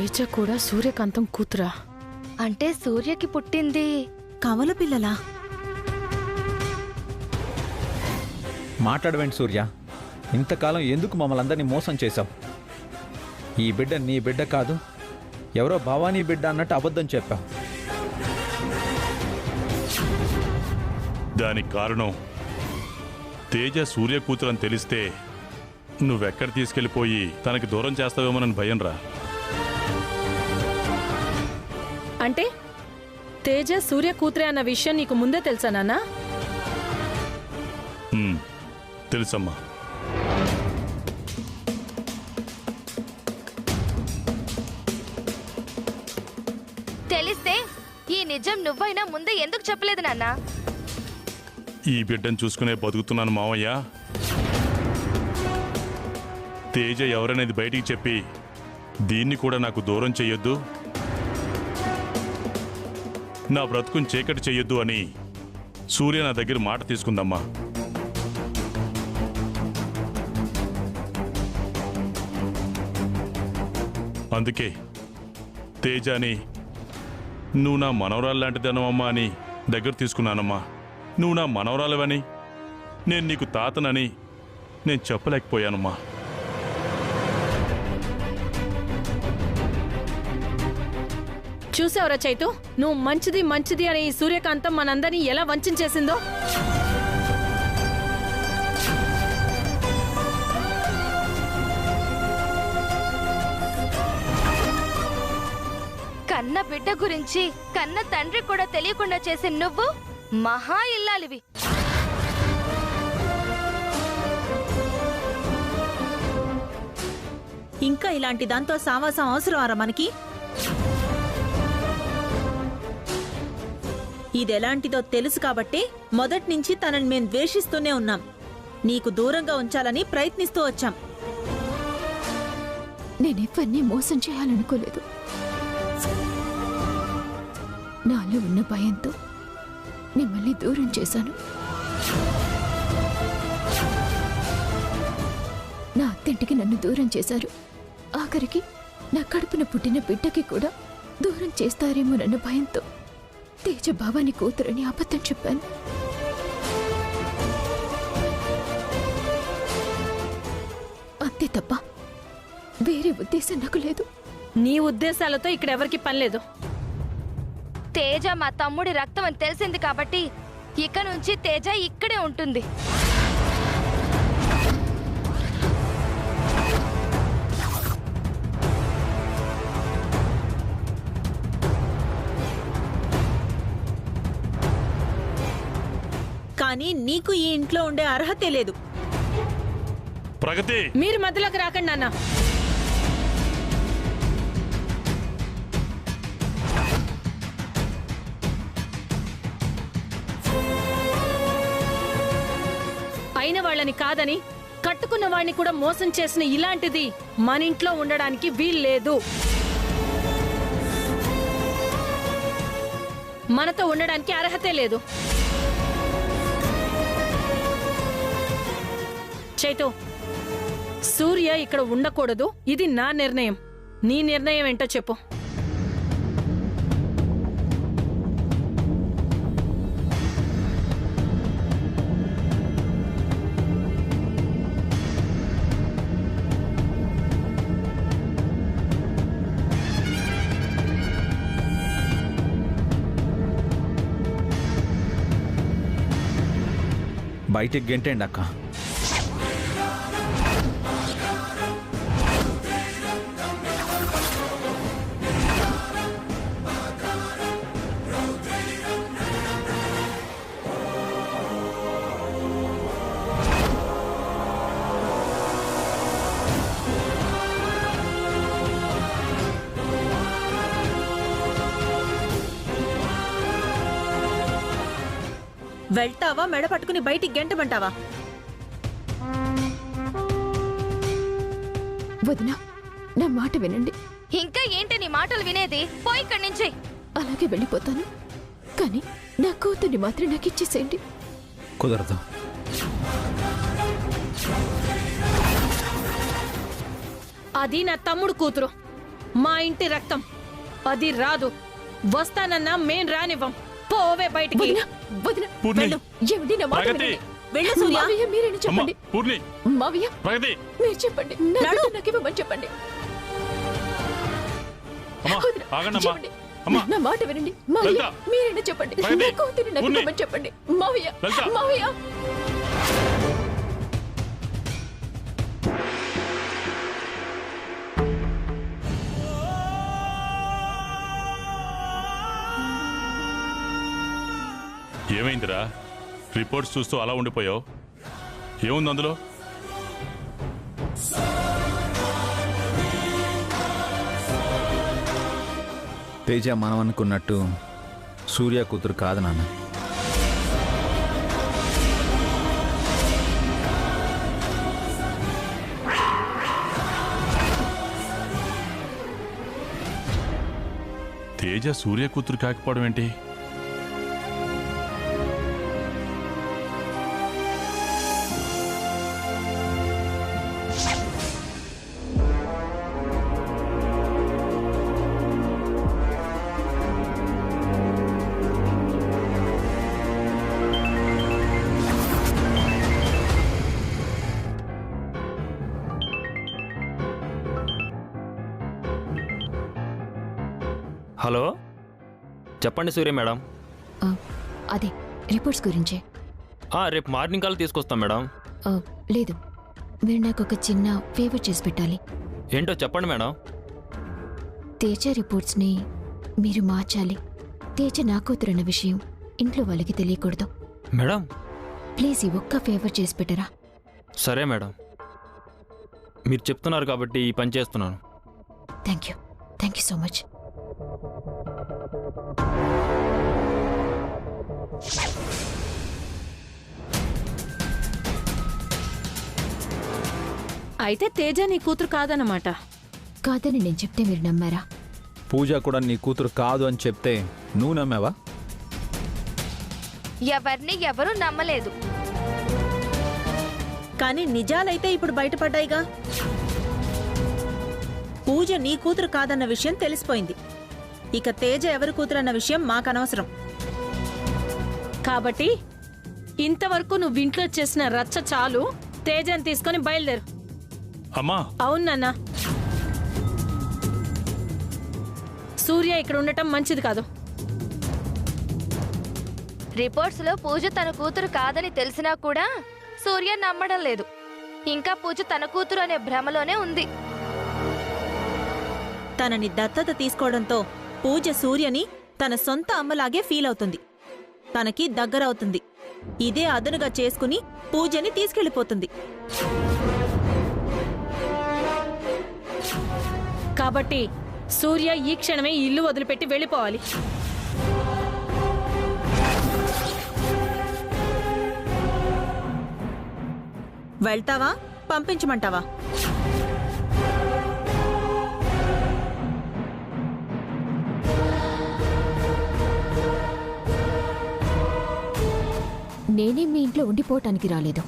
తేజ కూడా సూర్యకాంతం కూతురా? అంటే సూర్యకి పుట్టింది కమల పిల్లలా? మాట్లాడవేంటి సూర్య? ఇంతకాలం ఎందుకు మమ్మల్ని అందరినీ మోసం చేశావు? ఈ బిడ్డ నీ బిడ్డ కాదు, ఎవరో భవానీ బిడ్డ అన్నట్టు అబద్ధం చెప్పావు. దానికి కారణం తేజ సూర్య కూతురని తెలిస్తే నువ్వెక్కడ తీసుకెళ్ళిపోయి తనకి దూరం చేస్తావేమోనని భయం రా. అంటే తేజ సూర్య కూతురే అన్న విషయం నీకు ముందే తెలుసా నాన్న? తెలుసమ్మా. తెలిస్తే ఈ నిజం నువ్వైనా ముందే ఎందుకు చెప్పలేదు నాన్న? ఈ బిడ్డను చూసుకునే బతుకుతున్నాను మావయ్య. తేజ ఎవరనేది బయటికి చెప్పి దీన్ని కూడా నాకు దూరం చెయ్యొద్దు, నా బ్రతుకుని చీకటి చెయ్యొద్దు అని సూర్య నా దగ్గర మాట తీసుకుందమ్మా. అందుకే తేజాని నువ్వు నా మనవరాలు లాంటిదనమ్మా అని దగ్గర తీసుకున్నానమ్మా. నువ్వు నా మనవరాలవని, నేను నీకు తాతనని నేను చెప్పలేకపోయానమ్మా. చూసావరా చైతు, నువ్వు మంచిది మంచిది అనే ఈ సూర్యకాంతం మనందరినీ ఎలా వంచేసిందో. కన్న బిడ్డ గురించి కన్న తండ్రి కూడా తెలియకుండా చేసే నువ్వు మహా ఇల్లాలివి. ఇంకా ఇలాంటి దాంతో సావాసం అవసరమారా మనకి? ఇదెలాంటిదో తెలుసు కాబట్టి మొదట్నుంచి తనని మేం ద్వేషిస్తూనే ఉన్నాం. నీకు దూరంగా ఉంచాలని ప్రయత్నిస్తూ వచ్చాం. నేనెవ్వరినీ మోసం చేయాలనుకోలేదు. నాలో ఉన్న భయంతో మిమ్మల్ని దూరం చేశాను. నా అత్తింటికి నన్ను దూరం చేశారు. ఆఖరికి నా కడుపున పుట్టిన బిడ్డకి కూడా దూరం చేస్తారేమోనన్న భయంతో తేజ భవాని కూతురని అబద్ధం చెప్పాను. అంతే తప్ప వేరే ఉద్దేశం నాకు లేదు. నీ ఉద్దేశాలతో ఇక్కడ ఎవరికి పనిలేదు. తేజ మా తమ్ముడి రక్తం అని తెలిసింది కాబట్టి ఇక నుంచి తేజ ఇక్కడే ఉంటుంది. కానీ నీకు ఈ ఇంట్లో ఉండే అర్హతే లేదు. ప్రగతి, మీరు మధ్యలోకి రాకండి నాన్న. అయిన వాళ్ళని కాదని కట్టుకున్న వాడిని కూడా మోసం చేసిన ఇలాంటిది మన ఇంట్లో ఉండడానికి వీల్లేదు. మనతో ఉండడానికి అర్హతే లేదు. చైతు, సూర్య ఇక్కడ ఉండకూడదు. ఇది నా నిర్ణయం. నీ నిర్ణయం ఏంటో చెప్పు. బయటికి గెంటండి అక్క. వెళ్తావా మెడ పట్టుకుని బయటికి గెంటమంటావా? వదినా, నా మాట వినండి. ఇంకా ఏంటి నీ మాటలు వినేది? పోయి ఇక్కడి నుంచి. అలాగే వెళ్ళిపోతాను, కానీ నా కూతుర్ని మాత్రం నాకు ఇచ్చేసేయండి. కుదరదు. అది నా తమ్ముడు కూతురు. మా ఇంటి రక్తం. అది రాదు. వస్తానన్నా మేం రానివ్వం. పోవే బయటికి. వదినా, వదినా, పూర్ణి, వెళ్ళు. ఏమిటి నా మాట ప్రగతి. వినండి. వెళ్ళు సూర్య. మావయ్య, మీరైనా అమ్మా, చెప్పండి. పూర్ణి, మావయ్య, ప్రగతి. మీరు చెప్పండి. నా నడు. బిడ్డ నాకు ఇవ్వమని చెప్పండి. అమ్మా, వదినా, ఆగండమ్మా. చెప్పండి. అమ్మా. నా మాట వినండి. మావయ్య, లలిత. మీరైనా చెప్పండి. ప్రగతి. నా కూతురిని నాకు పూర్ణి. ఇవ్వమని చెప్పండి. మావయ్య, లలిత. మావయ్య. ఏమైందిరా? రిపోర్ట్స్ చూస్తూ అలా ఉండిపోయావు. ఏముంది అందులో? తేజ మనం అనుకున్నట్టు సూర్య కూతురు కాదు నాన్న. తేజ సూర్య కూతురు కాకపోవడం ఏంటి? హలో, చెప్పండి సూర్య మేడం. అదే రిపోర్ట్స్ గురించే. రేపు మార్నింగ్ కాల్ తీసుకొస్తాం మేడం. లేదు, మీరు నాకు ఒక చిన్న ఫేవర్ చేసి పెట్టాలి. ఏంటో చెప్పండి మేడం. తేజ రిపోర్ట్స్ని మీరు మార్చాలి. తేజ నా కూతురన్న విషయం ఇంట్లో వాళ్ళకి తెలియకూడదు. మేడం, ప్లీజ్ ఈ ఒక్క ఫేవర్ చేసి పెట్టరా. సరే మేడం, మీరు చెప్తున్నారు కాబట్టి ఈ పని చేస్తున్నాను. Thank you so much. అయితే తేజ నీ కూతురు కాదన్నమాట. కాదని నేను చెప్తే మీరు నమ్మారా? పూజ కూడా నీ కూతురు కాదు అని చెప్తే నువ్వు నమ్మావా? ఎవరిని ఎవరూ నమ్మలేదు. కానీ నిజాలైతే ఇప్పుడు బయటపడ్డాయిగా. పూజ నీ కూతురు కాదన్న విషయం తెలిసిపోయింది. ఇక తేజ ఎవరి కూతురన్న విషయం మాకనవసరం. కాబట్టి ఇంతవరకు నువ్వు ఇంట్లో చేసిన రచ్చ చాలు. తేజని తీసుకొని బయలుదేరు. అమ్మా, అవును నాన్న. సూర్య ఇక్కడ ఉండటం మంచిది కాదు. రిపోర్ట్స్ లో పూజ తన కూతురు కాదని తెలిసినా కూడా సూర్య నమ్మడం లేదు. ఇంకా పూజ తన కూతురు అనే భ్రమలోనే ఉంది. తనని దత్తత తీసుకోవడంతో పూజ సూర్యని తన సొంత అమ్మలాగే ఫీల్ అవుతుంది. తనకి దగ్గరవుతుంది. ఇదే అదనుగా చేసుకుని పూజని తీసుకెళ్లిపోతుంది. కాబట్టి సూర్య ఈ క్షణమే ఇల్లు వదిలిపెట్టి వెళ్ళిపోవాలి. వెళ్తావా, పంపించమంటావా? నేనే మీ ఇంట్లో ఉండిపోవటానికి రాలేదు.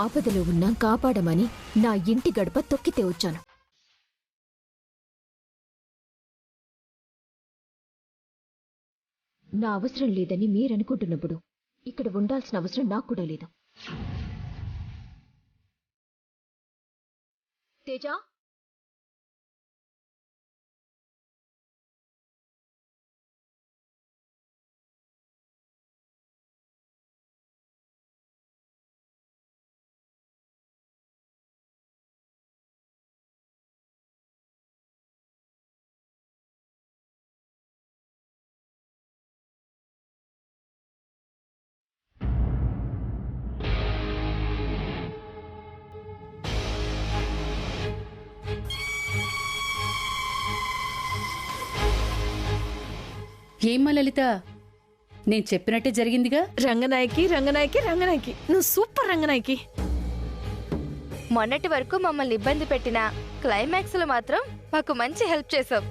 ఆపదలో ఉన్నా కాపాడమని నా ఇంటి గడప తొక్కితే వచ్చాను. నా అవసరం లేదని మీరనుకుంటున్నప్పుడు ఇక్కడ ఉండాల్సిన అవసరం నాకు కూడా లేదు. తేజ, ఏమ్మా లలిత, నేను చెప్పినట్టే జరిగిందిగా. రంగనాయకి రంగనాయకి రంగనాయకి, నువ్వు సూపర్ రంగనాయకి. మొన్నటి వరకు మమ్మల్ని ఇబ్బంది పెట్టిన క్లైమాక్స్ లో మాత్రం మాకు మంచి హెల్ప్ చేసావు.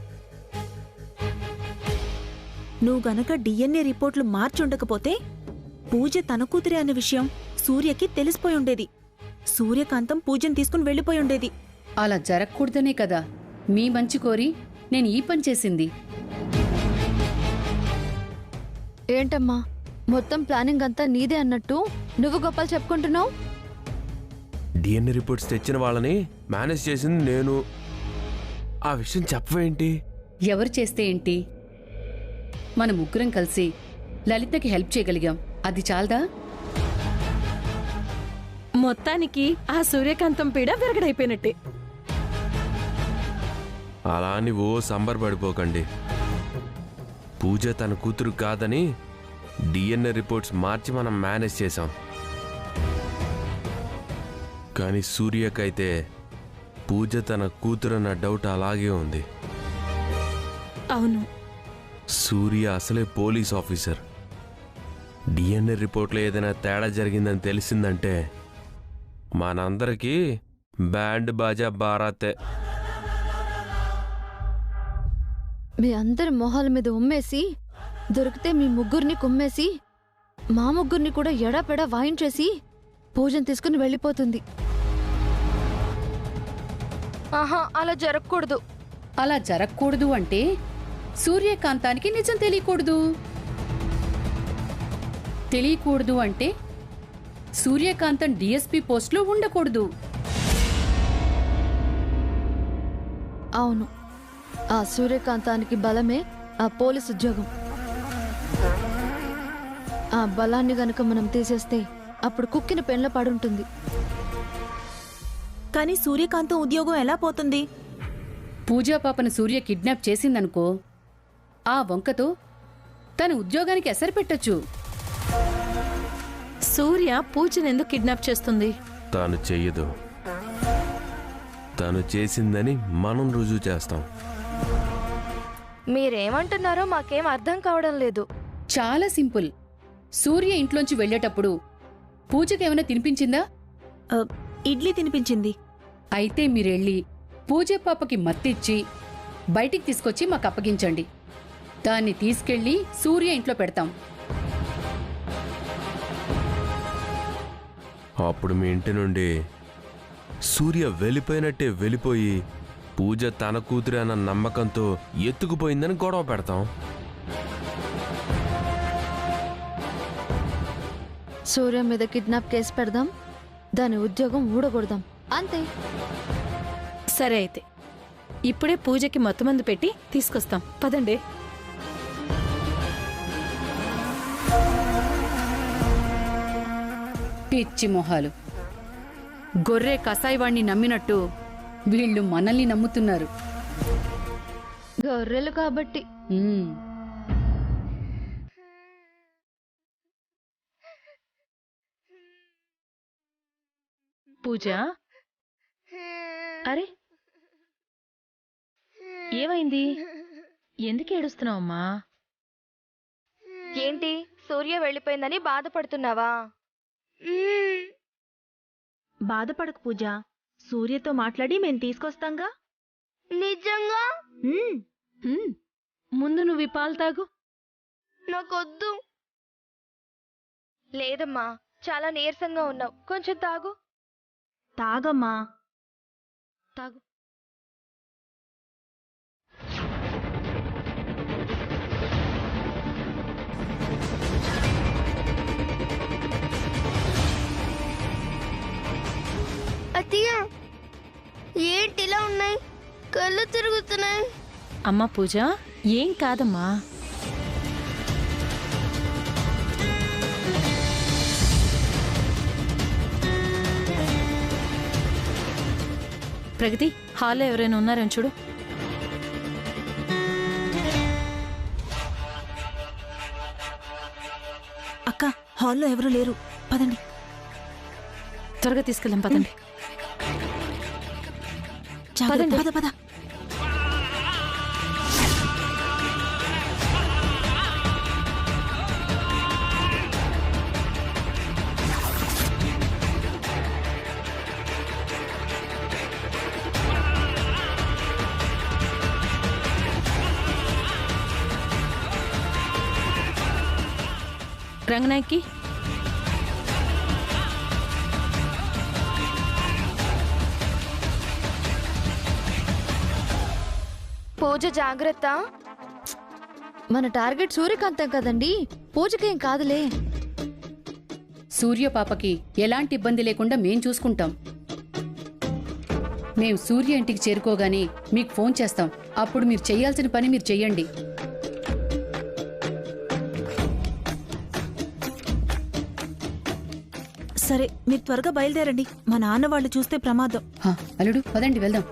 నువ్వు గనక డిఎన్ఏ రిపోర్ట్లు మార్చుండకపోతే పూజ తన కూతురే అనే విషయం సూర్యకి తెలిసిపోయి ఉండేది. సూర్యకాంతం పూజను తీసుకుని వెళ్ళిపోయి ఉండేది. అలా జరగకూడదనే కదా మీ మంచి కోరి నేను ఈ పని చేసింది. ఏంటమ్మా మొత్తం ప్లానింగ్ అంతా నీదే అన్నట్టు నువ్వు గొప్పలు చెప్పుకుంటున్నావు? డిఎన్ఏ రిపోర్ట్స్ తెచ్చిన వాళ్ళని మేనేజ్ చేసింది నేను. ఆ విషయం చెప్పవేంటి? ఎవరు చేస్తే ఏంటి, మన ముగ్గురం కలిసి లలితకి హెల్ప్ చేయగలిగాం, అది చాలదా? మొత్తానికి ఆ సూర్యకాంతం పీడ విరగడైపోయినట్టే. అలా అని ఓ సంబరపడిపోకండి. పూజ తన కూతురు కాదని డిఎన్ఏ రిపోర్ట్స్ మార్చి మనం మేనేజ్ చేశాం. కానీ సూర్యకైతే పూజ తన కూతురన్న డౌట్ అలాగే ఉంది. అవును, సూర్య అసలే పోలీస్ ఆఫీసర్. డిఎన్ఏ రిపోర్ట్లో ఏదైనా తేడా జరిగిందని తెలిసిందంటే మనందరికీ బ్యాండ్ బాజా బారాతే. మీ అందరి మొహాల మీద ఉమ్మేసి దొరికితే మీ ముగ్గురిని కుమ్మేసి మా ముగ్గురిని కూడా ఎడాపెడా వాయించేసి పూజను తీసుకుని వెళ్ళిపోతుంది. ఆహా, అలా జరగకూడదు. అలా జరగకూడదు అంటే సూర్యకాంతానికి నిజం తెలియకూడదు. తెలియకూడదు అంటే సూర్యకాంతం డిఎస్పీ పోస్ట్లో ఉండకూడదు. అవును, ఆ సూర్యకాంతానికి బలమే ఆ పోలీస్ ఉద్యోగం. ఆ బలాన్ని గనుక మనం తీసేస్తే అప్పుడు కుక్కిన పెన్ల పడుంటుంది. కానీ సూర్యకాంతం ఉద్యోగం ఎలా పోతుంది? పూజా పాపను సూర్య కిడ్నాప్ చేసిందనుకో, ఆ వంకతో తన ఉద్యోగానికి ఎసరు పెట్టొచ్చు. సూర్య పూజను ఎందుకు కిడ్నాప్ చేస్తుంది? తాను చెయ్యదు. తను చేసిందని మనం రుజువు చేస్తాం. మీరేమంటున్నారో మాకేం అర్థం కావడం లేదు. చాలా సింపుల్. సూర్య ఇంట్లోంచి వెళ్ళేటప్పుడు పూజకేమైనా తినిపించిందా? ఇడ్లీ తినిపించింది. అయితే మీరెళ్ళి పూజ పాపకి మత్తిచ్చి బయటికి తీసుకొచ్చి మాకు అప్పగించండి. దాన్ని తీసుకెళ్లి సూర్య ఇంట్లో పెడతాం. అప్పుడు మీ ఇంటి నుండి సూర్య వెళ్ళిపోయినట్టే వెళ్ళిపోయి పూజ తన కూతురు అన్న నమ్మకంతో ఎత్తుకుపోయిందని గొడవ పెడతాం. సూర్య మీద కిడ్నాప్ కేసు పెడదాం, దాని ఉద్యోగం ఊడగొడదాం, అంతే. సరే అయితే ఇప్పుడే పూజకి మత్తుమందు పెట్టి తీసుకొస్తాం, పదండి. పిచ్చి మొహాలు. గొర్రె కసాయివాణ్ణి నమ్మినట్టు వీళ్ళు మనల్ని నమ్ముతున్నారు. గొర్రెలు కాబట్టి. పూజ, అరే ఏమైంది? ఎందుకు ఏడుస్తున్నావమ్మా? ఏంటి, సూర్య వెళ్ళిపోయిందని బాధపడుతున్నావా? బాధపడకు పూజ, సూర్యతో మాట్లాడి మేం తీసుకొస్తాంగా. నిజంగా? ముందు నువ్వు ఈ పాలు తాగు. నాకొద్దు. లేదమ్మా, చాలా నీరసంగా ఉన్నావు, కొంచెం తాగు. తాగమ్మా. తాగు. అత్తయ్య, ఏంటిలా ఉన్నాయి? కళ్ళు తిరుగుతున్నాయి. అమ్మా పూజ, ఏం కాదమ్మా. ప్రగతి, హాల్లో ఎవరైనా ఉన్నారని చూడు. అక్క, హాల్లో ఎవరూ లేరు, పదండి. త్వరగా తీసుకెళ్ళాం, పదండి. పదండి, పద పద. రంగనాయకి, పూజ జాగ్రత్త. మన టార్గెట్ సూర్యకాంతం కదండి, పూజకేం కాదులే. సూర్య పాపకి ఎలాంటి ఇబ్బంది లేకుండా మేం చూసుకుంటాం. మేం సూర్య ఇంటికి చేరుకోగానే మీకు ఫోన్ చేస్తాం. అప్పుడు మీరు చేయాల్సిన పని మీరు చెయ్యండి. సరే, మీరు త్వరగా బయలుదేరండి. మా నాన్న వాళ్ళు చూస్తే ప్రమాదం. అల్లుడు పదండి వెళ్దాం.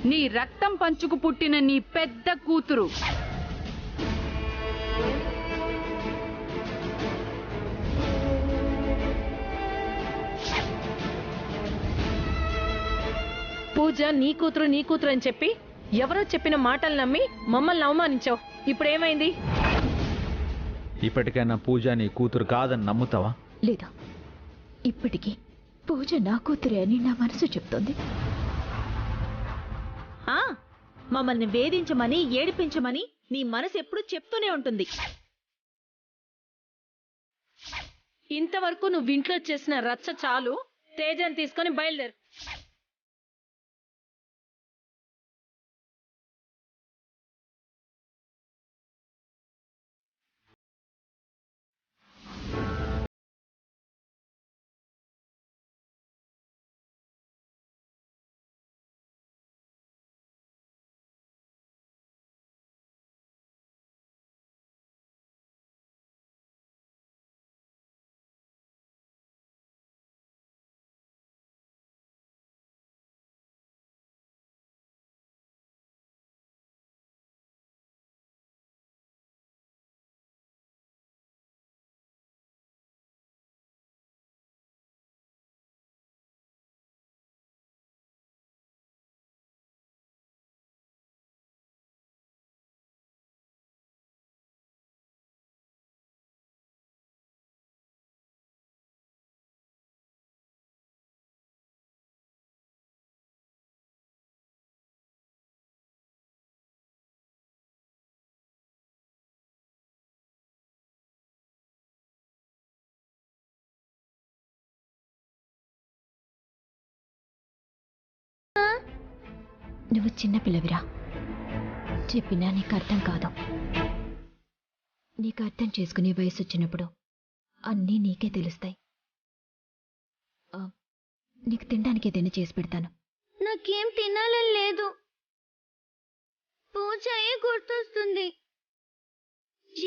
నీ రక్తం పంచుకు పుట్టిన నీ పెద్ద కూతురు పూజ నీ కూతురు అని చెప్పి ఎవరో చెప్పిన మాటలు నమ్మి మమ్మల్ని అవమానించావు. ఇప్పుడేమైంది? ఇప్పటికైనా పూజ నీ కూతురు కాదని నమ్ముతావా? లేదా, ఇప్పటికీ పూజ నా కూతురే అని నా మనసు చెప్తోంది. మమ్మల్ని వేధించమని, ఏడిపించమని నీ మనసు ఎప్పుడూ చెప్తూనే ఉంటుంది. ఇంతవరకు నువ్వు ఇంట్లో చేసిన రచ్చ చాలు. తేజని తీసుకొని బయలుదేరు. నువ్వు చిన్నపిల్లవిరా. చెప్పినా నీకు అర్థం కాదు. నీకు అర్థం చేసుకునే వయసు వచ్చినప్పుడు అన్నీ నీకే తెలుస్తాయి. నీకు తినడానికి ఏదైనా చేసి పెడతాను. నాకేం తినాలని లేదు. పూజయే గుర్తొస్తుంది.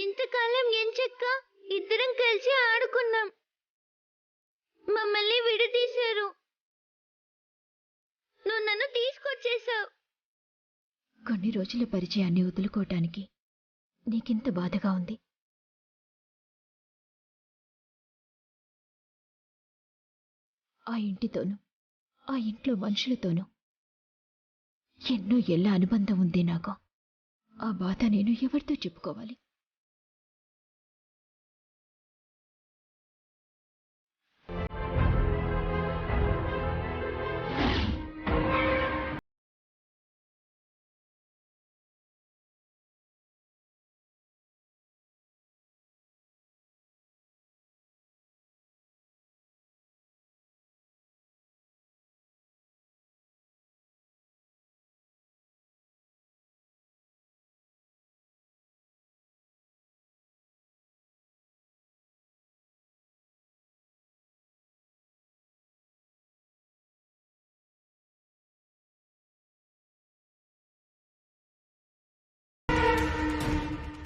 ఇంతకాలం ఎంచక్క ఇద్దరం కలిసి ఆడుకున్నాం. మమ్మల్ని విడదీశారు. నువ్వు నన్ను తీసుకొచ్చేశావు. కొన్ని రోజుల పరిచయాన్ని వదులుకోవటానికి నీకింత బాధగా ఉంది. ఆ ఇంటితోనూ, ఆ ఇంట్లో మనుషులతోనూ ఎన్నో ఏళ్ల అనుబంధం ఉంది నాకు. ఆ బాధ నేను ఎవరితో చెప్పుకోవాలి?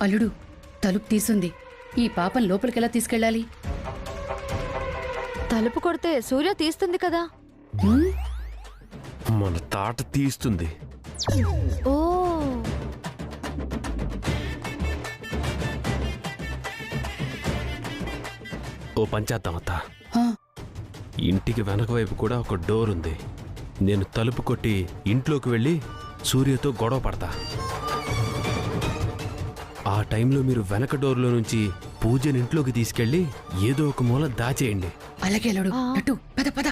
అల్లుడు తలుపు తీసుంది. ఈ పాపం లోపలికెలా తీసుకెళ్ళాలి? తలుపు కొడితే సూర్య తీస్తుంది కదా. మన తాట తీస్తుంది. ఓ ఓ పంచేద్దామత్తా. ఆ, ఇంటికి వెనక వైపు కూడా ఒక డోర్ ఉంది. నేను తలుపు కొట్టి ఇంట్లోకి వెళ్ళి సూర్యతో గొడవ పడతా. ఆ టైంలో మీరు వెనక డోర్లో నుంచి పూజని ఇంట్లోకి తీసుకెళ్ళి ఏదో ఒక మూల దాచేయండి. అలాగే అల్లుడు. నటు పద పద.